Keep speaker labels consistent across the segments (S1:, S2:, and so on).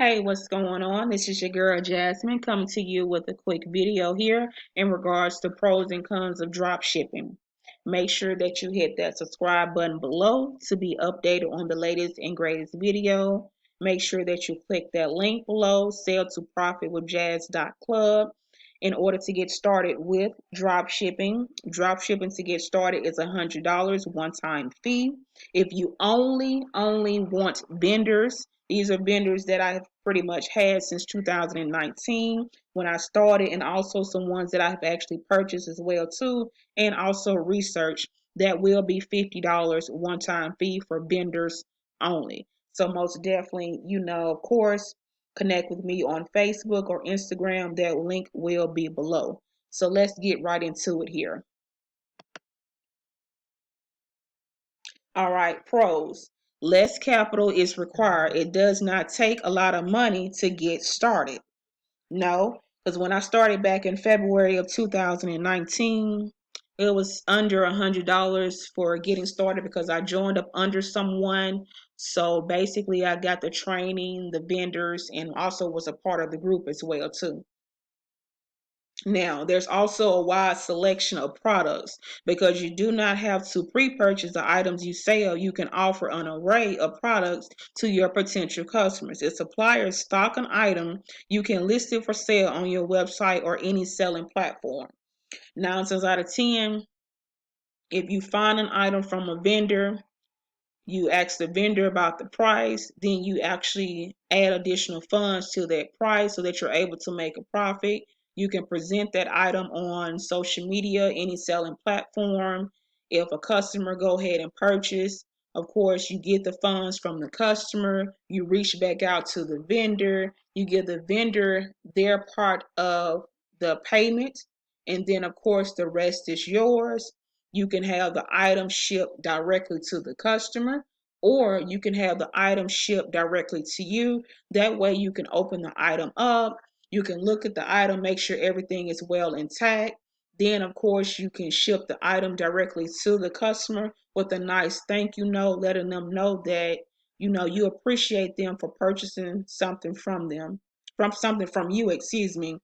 S1: Hey, what's going on? This is your girl Jasmine coming to you with a quick video here in regards to pros and cons of drop shipping. Make sure that you hit that subscribe button below to be updated on the latest and greatest video. Make sure that you click that link below, sell to profit with jazz.club, in order to get started with drop shipping. Drop shipping to get started is $100 one-time fee. If you only want vendors, these are vendors that I've pretty much had since 2019 when I started, and also some ones that I've actually purchased as well too, and also research. That will be $50 one-time fee for vendors only. So most definitely, of course, connect with me on Facebook or Instagram. That link will be below. So let's get right into it here. All right, pros. Less capital is required. It does not take a lot of money to get started. No, because when I started back in February of 2019, it was under $100 for getting started because I joined up under someone. So basically, I got the training, the vendors, and also was a part of the group as well too. Now, there's also a wide selection of products because you do not have to pre-purchase the items you sell. You can offer an array of products to your potential customers. If suppliers stock an item, you can list it for sale on your website or any selling platform. 9 times out of 10, if you find an item from a vendor, you ask the vendor about the price, then you actually add additional funds to that price so that you're able to make a profit. You can present that item on social media, any selling platform. If a customer go ahead and purchase, of course, you get the funds from the customer. You reach back out to the vendor. You give the vendor their part of the payment. And then, of course, the rest is yours. You can have the item shipped directly to the customer, or you can have the item shipped directly to you. That way, you can open the item up. You can look at the item, make sure everything is well intact. Then, of course, you can ship the item directly to the customer with a nice thank you note, letting them know that you appreciate them for purchasing something from them, from something from you, excuse me,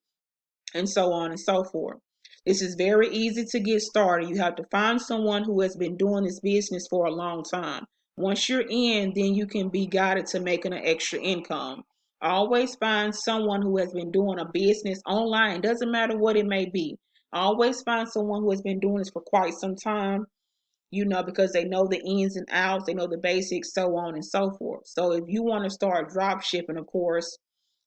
S1: and so on and so forth. This is very easy to get started. You have to find someone who has been doing this business for a long time. Once you're in, then you can be guided to making an extra income. Always find someone who has been doing a business online. Doesn't matter what it may be. Always find someone who has been doing this for quite some time, because they know the ins and outs, they know the basics, so on and so forth. So if you want to start drop shipping, of course,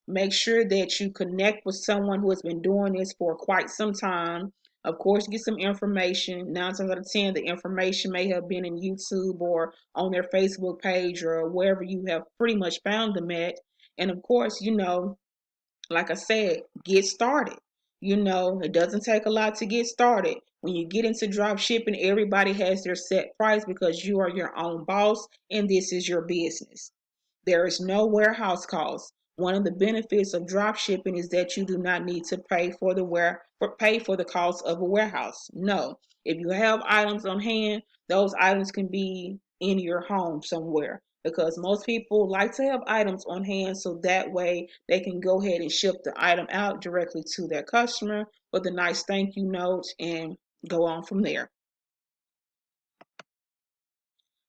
S1: make sure that you connect with someone who has been doing this for quite some time. Of course, get some information. 9 times out of 10, the information may have been in YouTube or on their Facebook page or wherever you have pretty much found them at. And of course, like I said, get started. It doesn't take a lot to get started. When you get into drop shipping, everybody has their set price because you are your own boss and this is your business. There is no warehouse cost. One of the benefits of drop shipping is that you do not need to pay for the cost of a warehouse. No. If you have items on hand, those items can be in your home somewhere because most people like to have items on hand so that way they can go ahead and ship the item out directly to their customer with a nice thank you note and go on from there.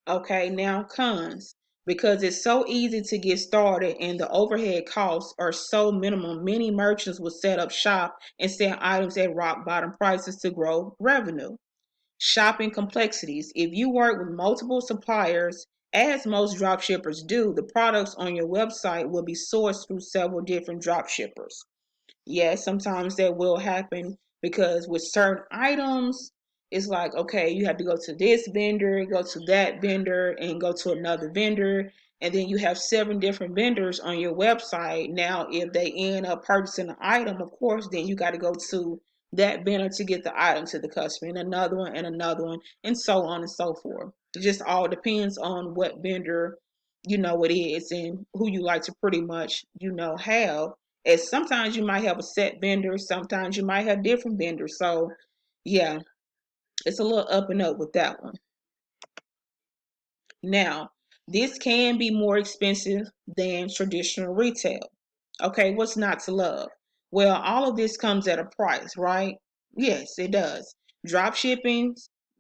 S1: Okay, now cons. Because it's so easy to get started and the overhead costs are so minimal, many merchants will set up shop and sell items at rock bottom prices to grow revenue. Shopping complexities. If you work with multiple suppliers, as most drop shippers do, the products on your website will be sourced through several different drop shippers. Yes, sometimes that will happen because with certain items, it's like, okay, you have to go to this vendor, go to that vendor, and go to another vendor. And then you have 7 different vendors on your website. Now, if they end up purchasing an item, of course, then you got to go to that vendor to get the item to the customer, and another one, and so on and so forth. It just all depends on what vendor, it is and who you like to pretty much, have, as sometimes you might have a set vendor, sometimes you might have different vendors. So, yeah, it's a little up and up with that one. Now, This can be more expensive than traditional retail. Okay, what's not to love? Well, all of this comes at a price, right? Yes, it does. Drop shipping,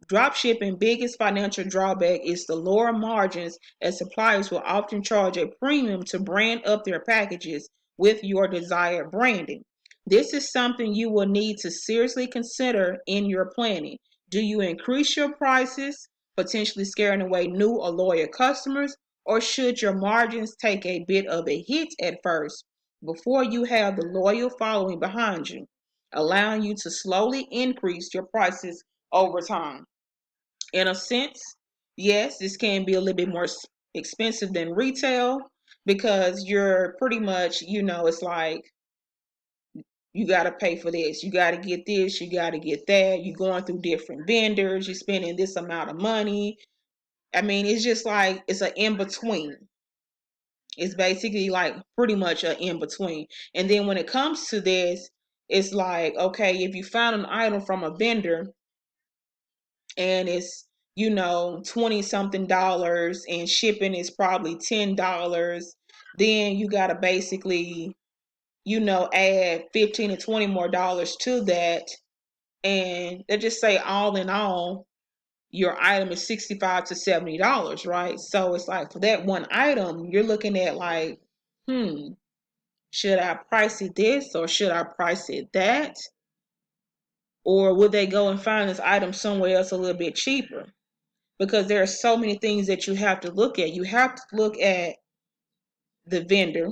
S1: drop shipping biggest financial drawback is the lower margins, as suppliers will often charge a premium to brand up their packages with your desired branding. This is something you will need to seriously consider in your planning. Do you increase your prices, potentially scaring away new or loyal customers, or should your margins take a bit of a hit at first before you have the loyal following behind you, allowing you to slowly increase your prices over time? In a sense, yes, this can be a little bit more expensive than retail because you're pretty much, it's like you got to pay for this, you got to get this, you got to get that, you're going through different vendors, you're spending this amount of money. I mean, it's just like it's an in between. It's basically like pretty much an in between. And then when it comes to this, it's like, okay, if you found an item from a vendor and it's, 20 something dollars and shipping is probably $10, then you got to basically, add 15 to 20 more dollars to that. And they just say all in all, your item is $65 to $70, right? So it's like for that one item, you're looking at like, should I price it this or should I price it that? Or would they go and find this item somewhere else a little bit cheaper? Because there are so many things that you have to look at. You have to look at the vendor,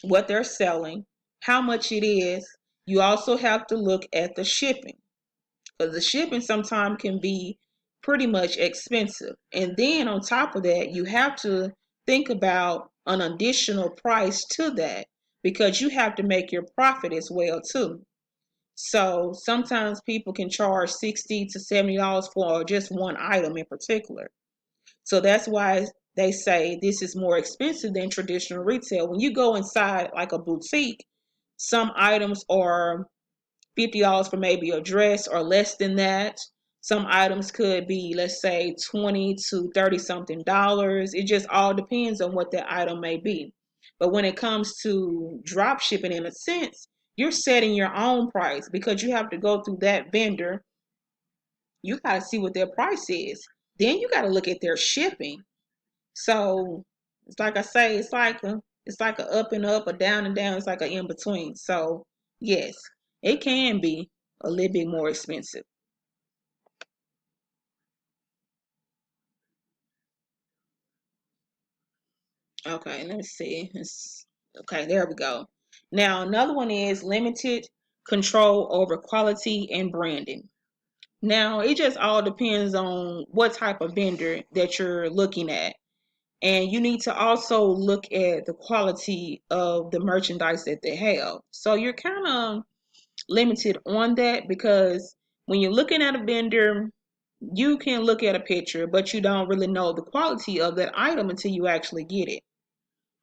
S1: what they're selling, how much it is. You also have to look at the shipping, because the shipping sometimes can be pretty much expensive. And then on top of that, you have to think about an additional price to that because you have to make your profit as well too. So sometimes people can charge $60 to $70 for just one item in particular. So that's why they say this is more expensive than traditional retail. When you go inside like a boutique, some items are $50 for maybe a dress or less than that. Some items could be, let's say, 20 to 30 something dollars. It just all depends on what that item may be. But when it comes to drop shipping, in a sense, you're setting your own price because you have to go through that vendor. You got to see what their price is. Then you got to look at their shipping. So it's like I say, it's like a up and up, a down and down. It's like a in between. So yes, it can be a little bit more expensive. Okay, let me see. Okay, there we go. Now another one is limited control over quality and branding. Now it just all depends on what type of vendor that you're looking at. And you need to also look at the quality of the merchandise that they have. So you're kind of limited on that because when you're looking at a vendor, you can look at a picture, but you don't really know the quality of that item until you actually get it.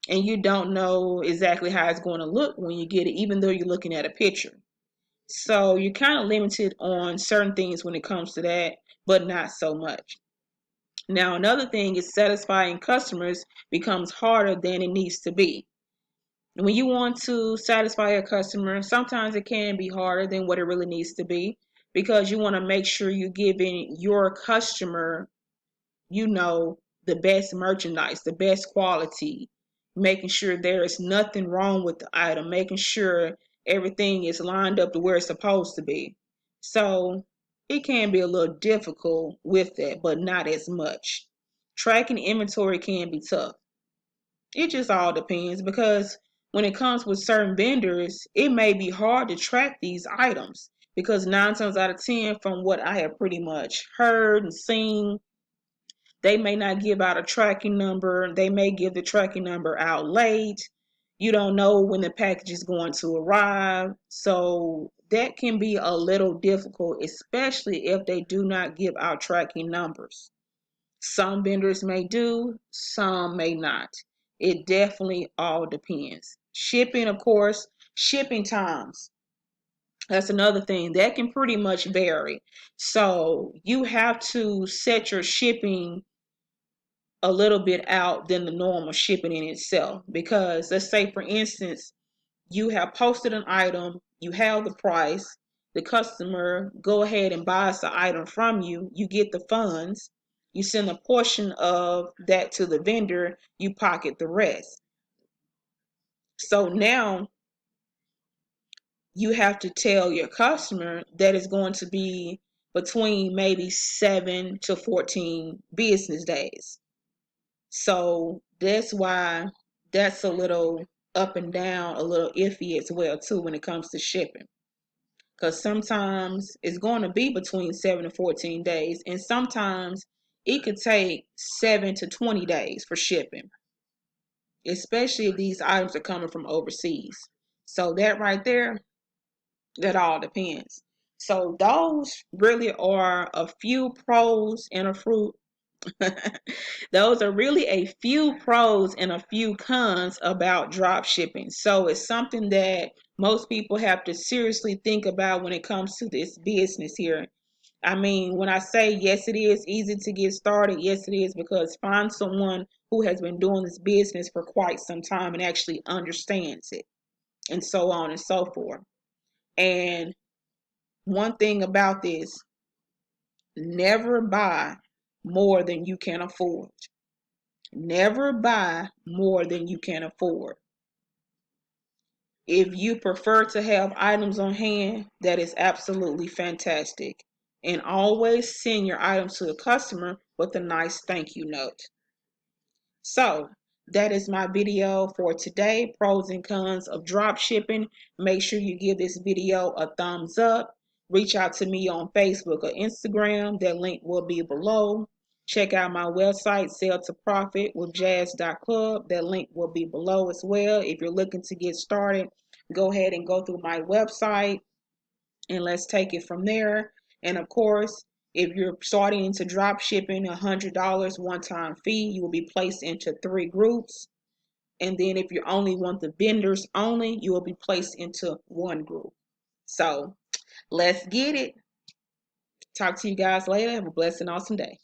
S1: And you don't know exactly how it's going to look when you get it, even though you're looking at a picture. So you're kind of limited on certain things when it comes to that, but not so much. Now, another thing is satisfying customers becomes harder than it needs to be. When you want to satisfy a customer, sometimes it can be harder than what it really needs to be because you want to make sure you're giving your customer, you know, the best merchandise, the best quality, making sure there is nothing wrong with the item, making sure everything is lined up to where it's supposed to be. So it can be a little difficult with that, but not as much. Tracking inventory can be tough. It just all depends because when it comes with certain vendors, it may be hard to track these items because 9 times out of 10, from what I have pretty much heard and seen, they may not give out a tracking number. They may give the tracking number out late. You don't know when the package is going to arrive. So that can be a little difficult, especially if they do not give out tracking numbers. Some vendors may do, some may not. It definitely all depends. Shipping, of course, shipping times. That's another thing that can pretty much vary. So you have to set your shipping a little bit out than the normal shipping in itself. Because let's say, for instance, you have posted an item, you have the price, the customer go ahead and buys the item from you, you get the funds, you send a portion of that to the vendor, you pocket the rest. So now you have to tell your customer that it's going to be between maybe 7 to 14 business days. So that's why that's a little up and down, a little iffy as well too when it comes to shipping. Because sometimes it's going to be between 7 to 14 days, and sometimes it could take 7 to 20 days for shipping, especially if these items are coming from overseas. So that right there, that all depends. So those really are a few pros and a fruit. Those are really a few pros and a few cons about drop shipping. So it's something that most people have to seriously think about when it comes to this business here. I mean, when I say yes, it is easy to get started, yes, it is, because find someone who has been doing this business for quite some time and actually understands it, and so on and so forth. And one thing about this, never buy more than you can afford. Never buy more than you can afford. If you prefer to have items on hand, that is absolutely fantastic. And always send your items to the customer with a nice thank you note. So that is my video for today, pros and cons of drop shipping. Make sure you give this video a thumbs up. Reach out to me on Facebook or Instagram. That link will be below. Check out my website, Sell to Profit with Jazz.club. That link will be below as well. If you're looking to get started, go ahead and go through my website and let's take it from there. And of course, if you're starting into drop shipping, $100 one-time fee, you will be placed into 3 groups. And then if you only want the vendors only, you will be placed into 1 group. So let's get it. Talk to you guys later. Have a blessed and awesome day.